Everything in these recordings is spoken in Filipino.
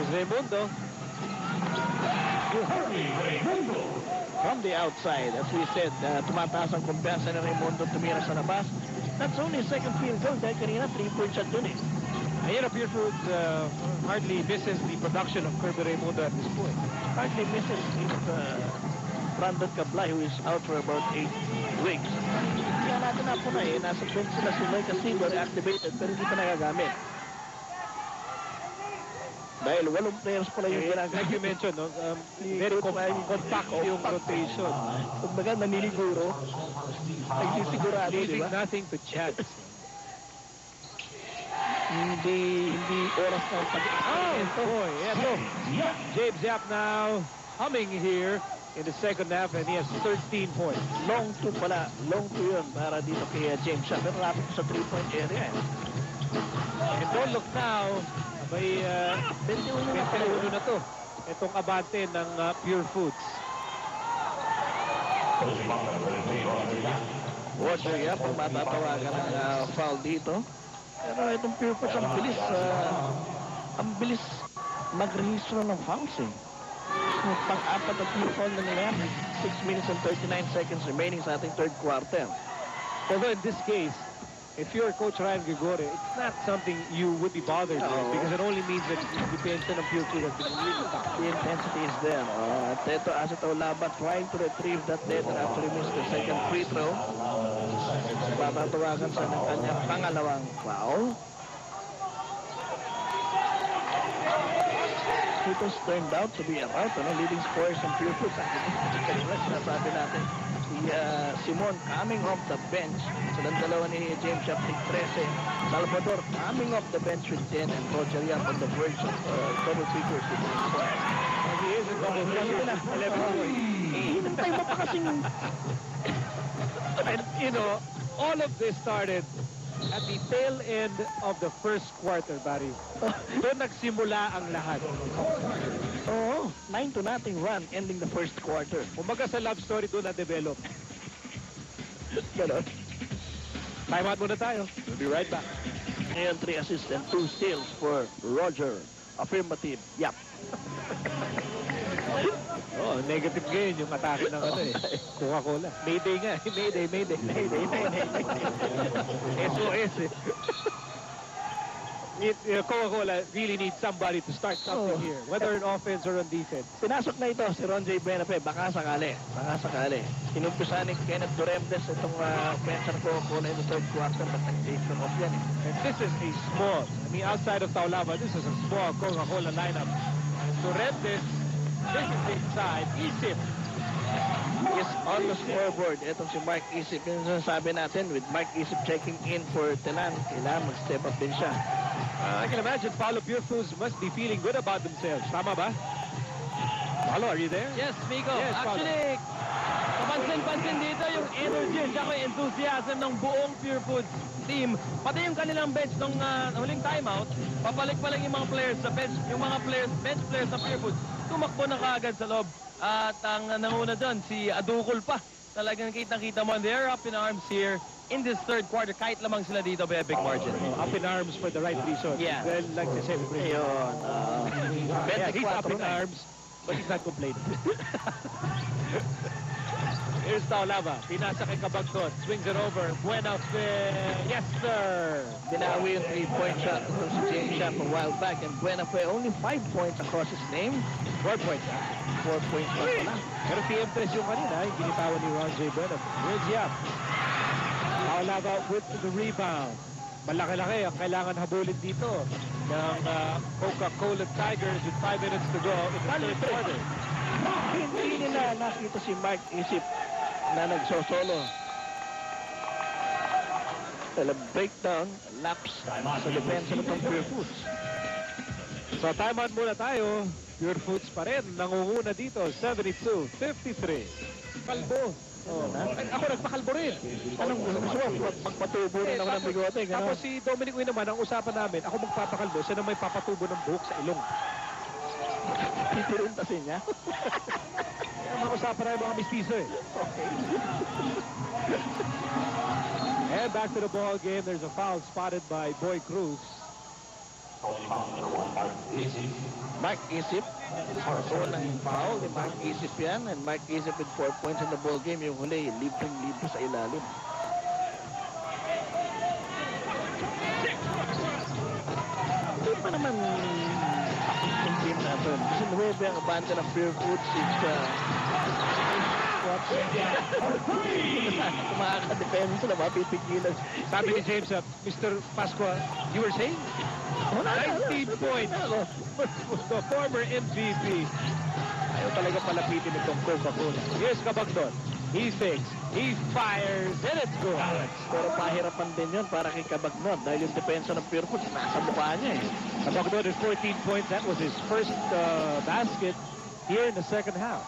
Here's Raimundo. From the outside, as we said, tumataas ang kumpiyansa ni Raimundo tumira sa labas. That's only second field goal dahil kanina 3-point shot dun eh. Ayan, Pure Foods hardly misses the production of Kirby Raimundo at this point. Hardly misses if Brandon Cablay, who is out for about 8 weeks. Kaya natin na po na eh, nasa bench sila si Mike Casino, activated, pero hindi pa nagagamit. Dahil 8 players pala yung ginagawa. Like you mentioned, no? Very compact yung rotation. Kumbaga naniliguro, nagsisigurado, di Leaving ba? nothing to chance. Hindi oras na pag boy, eto. James Yap now humming here in the second half, and he has 13 points. Long two pala. Long two yun para dito kay James Yap. Pero lapit sa 3-point area. And don't look now, may 21 na to. Itong abante ng Pure Foods. Watch Yap, kung matatawagan ng foul dito. Pero itong Pure Foods, ang bilis mag-rehistro ng fouls eh. Pang-apat na pure foul na nila, 6 minutes and 39 seconds remaining sa ating third quarter. Although in this case, if you're Coach Ryan Grigore, it's not something you would be bothered with because it only means that the detention of Pure Foods has been really tough. The intensity is there. At ito, Asa Taulaba trying to retrieve that lead after he missed the second free throw. Babatawagan sa ng kanyang pangalawang foul. It was turned out to be about leading scorers from Pure Foods. Sinasabi natin, si Simon coming off the bench. Silang dalawa ni James Yap, 13. Salvador coming off the bench with 10. And Roger Yap on the verge of double figures with 9 points. He is a double figure, 11 points. Hinantay mo pa kasing... And, you know, all of this started at the tail end of the first quarter, Barry. Doon nagsimula ang lahat. Oo, 9-0 run ending the first quarter. Umaga sa love story doon na-develop. Ganon. Time out muna tayo. We'll be right back. Ngayon, 3 assists and 2 steals for Roger. Affirmative. Yap. Oh, negative ngayon yung atake ng Coca-Cola. Mayday nga. Mayday. SOS eh. Coca-Cola really needs somebody to start something here, whether in offense or on defense. Pinasok na ito si Ron J. Benafe. Baka sakali. Inumpisa ni Kenneth Duremdes itong offense ng Coca-Cola in the third quarter. But nag-take them off yan. And this is a small, outside of Taulava, this is a small Coca-Cola lineup. Duremdes, this is inside. Isip is on the scoreboard. Itong si Mark Isip. Yung sinasabi natin, with Mark Isip checking in for Tenan, kailangan mag-step up din siya. I can imagine Paulo Pure Foods must be feeling good about themselves. Tama ba? Paulo, are you there? Yes, Miko. Yes, actually, kapansin-pansin dito yung energy at yung enthusiasm ng buong Pure Foods team. Pati yung kanilang bench nung huling timeout, papalik pa lang yung mga players sa bench. Yung mga bench players sa Pure Foods, tumakbo na kaagad sa loob. At ang nanguna doon, si Adukol pa. Talagang kitang-kita mo, they're up in arms here in this third quarter. Kahit lamang sila dito by a big margin. Up in arms for the right reason. Yeah. Well, like they say, Ayun. yeah, he's up in arms, but he's not complaining. Here's Taulava. Pinasa kay Kabagton. Swings it over. Buena Fe. Yes, sir. Binawi yung 3-point shot from si James Yap a while back. And Buena Fe, only 5 points across his name. 4 points. 4 points pa pala. Pero PM3 yung kanina, yung ginitawan ni Ron J. Buena Fe. Here's Yap. Taulava with the rebound. Malaki-laki ang kailangan habulin dito ng Coca-Cola Tigers with 5 minutes to go in the third quarter. Hindi nila nakita si Mark Isip na nagsosolo. Dahil breakdown, lapse sa depensa ng Pure Foods. So timeout muna tayo. Pure Foods pa rin. Nangunguna dito, 72-53. Kalbo. Oh, Ako nagpakalbo rin. anong gusto mo? Magpatubo rin ako ng bigote. Tapos si Dominic Uy naman, ang usapan namin, ako magpapakalbo, siya na may papatubo ng buhok sa ilong. Pipirintasin niya. Ang mga usapan na yung mga mistiso eh. Okay. And back to the ball game. There's a foul spotted by Boy Cruz. Mark Isip. Unang foul ni Mark Isip yan. And Mark Isip with 4 points in the ball game. Yung huli, libreng-libre sa ilalim. Hindi pa naman yung team natin. Kasi 9 ang abante ng Pure Foods. Kumaka-defense na mapipigilan. Sabi ni James, Mr. Pascua, you were saying? 19 points. The former MVP. Ayaw talaga palapitin itong Coca-Cola. Here's Cabagdon. He fakes. He fires. And it's good. Pero pahirapan din yun para kay Cabagnon dahil yung depensa ng Pure Foods nasa mukha niya eh. Cabagdon is 14 points. That was his first basket here in the second half.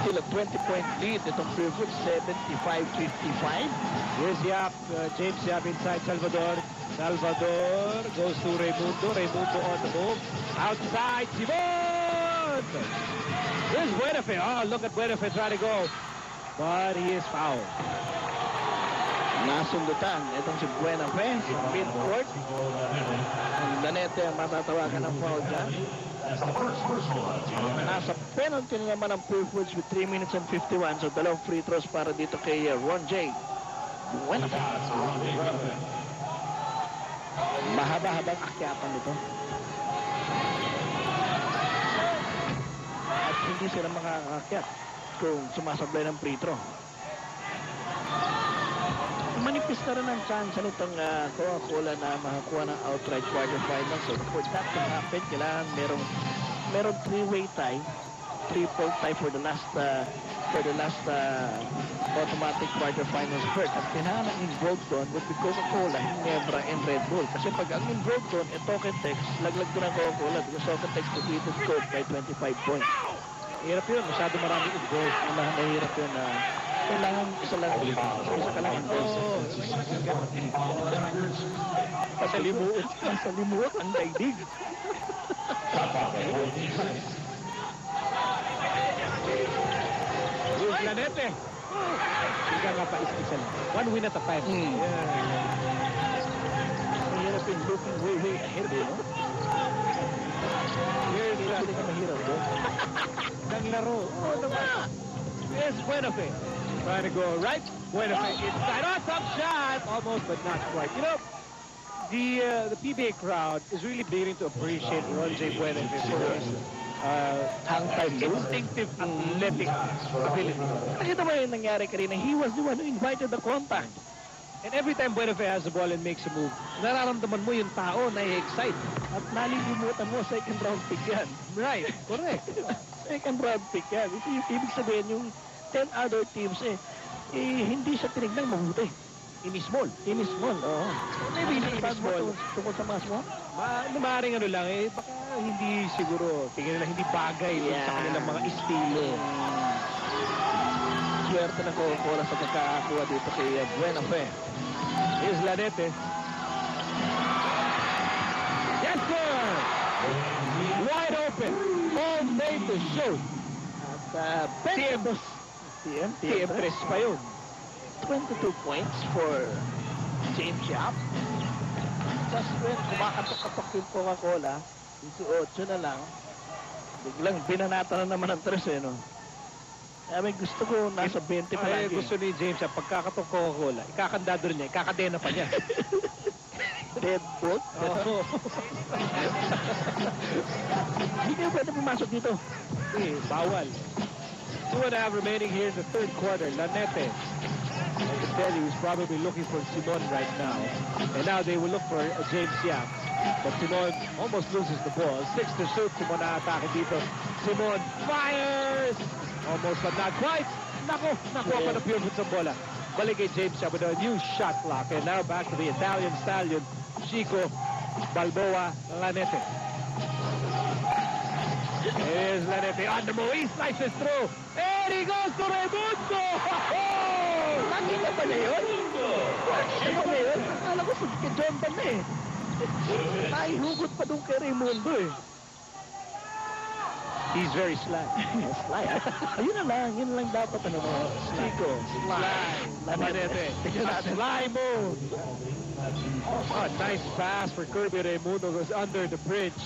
Still a 20-point lead itong Pure Foods, 75-55. Here's Yap. James Yap inside Salvador. Salvador goes to Raimundo. Raimundo on the move. Outside, Simon! Here's Buenafe. Oh, look at Buenafe trying to go. But he is fouled. Nasundutan itong si Buenafe sa midcourt. Ang Lanete ang matatawagan ng foul dyan. Nasa penalty na naman ang Pure Foods with 3 minutes and 51. So dalawang free throws para dito kay Ron J. Buenafe. Mahaba-habang akyatan nito. At hindi sila makakakyat kung sumasablay ng free throw. Manipis na rin ang chance nitong Coca-Cola na makakuha ng outright quarterfinals. So for that to happen, kailangan merong three-way tie, triple tie for the last automatic quarterfinals first. At kailangan ang involved doon would be Coca-Cola, Ginebra, and Red Bull. Kasi pag ang involved doon, Token Tex, laglag doon ang Coca-Cola because Token Tex defeated Coke by 25 points. Hirap yun. Masyado maraming involved. Mahirap yun na kailangan isa lang involved. Pasalimuot ang daigdig. Here's Lanete. Higa nga pa isa lang. One win at a time. Mahirap yung looking way ahead, no? Here's Hindi ka mahirap doon. ng laro. Oh, naman. Here's Buenafe. Trying to go right. Buenafe inside. Oh, top shot. Almost, but not quite. You know, the PBA crowd is really beginning to appreciate Ron J. Buenafe for his instinctive athletic ability. Nakita mo yung nangyari kanina, he was the one who invited the contact. And every time Buenafe has the ball and makes a move, nararamdaman mo yung tao na i-excite. At nalilimutan mo, second round pick yan. Right, correct. Second round pick yan. Ibig sabihin, yung 10 other teams, hindi siya tinignan mabuti. Ini-small. Ini-small, oo. Maybe hindi ini-small. Tungkol sa mga small? Maaaring ano lang baka hindi siguro, tingin nila hindi bagay sa kanilang mga estilo. Swerte na Coca-Cola sa pagkakakuha dito kay Buenafe. Here's Lanete. Yes, sir! Wide open. All made to shoot. At TM3 pa yun. 22 points for James Yap. Just when kumakatok-katok yung Coca-Cola, 18 na lang, biglang binanata na naman ang tres, no? Kaya may gusto ko nasa 20 pa lagi. Gusto ni James, pagkakatok Coca-Cola, ikakandado rin niya, ikakadena pa niya. Deadbolt? Oo. Hindi kayo pwede pumasok dito. Bawal. 2.5 remaining here in the third quarter. Lanete. I can tell you he's probably looking for Simon right now. And now they will look for James Yap. But Simon almost loses the ball. 6 to shoot. Simon na-atake dito. Simon fires! Almost but not quite. Nakuha pa na Pure Foods ang bola. Balik kay James Yap with a new shot clock. And now back to the Italian stallion, Chico Balboa Lanete. Here's Lanete on the move. He slices through. And he goes to Raimundo! Nakita pa niya yun? Nakita pa niya yun? Akala ko sa John Van na eh. Naihugot pa doon kay Raimundo eh. He's very sly. Sly. Ayun na lang. Yun lang dapat ano mo. Chico. Sly. Lanete. Sly move. Oh, nice pass for Kirby Raimundo. Goes under the bridge.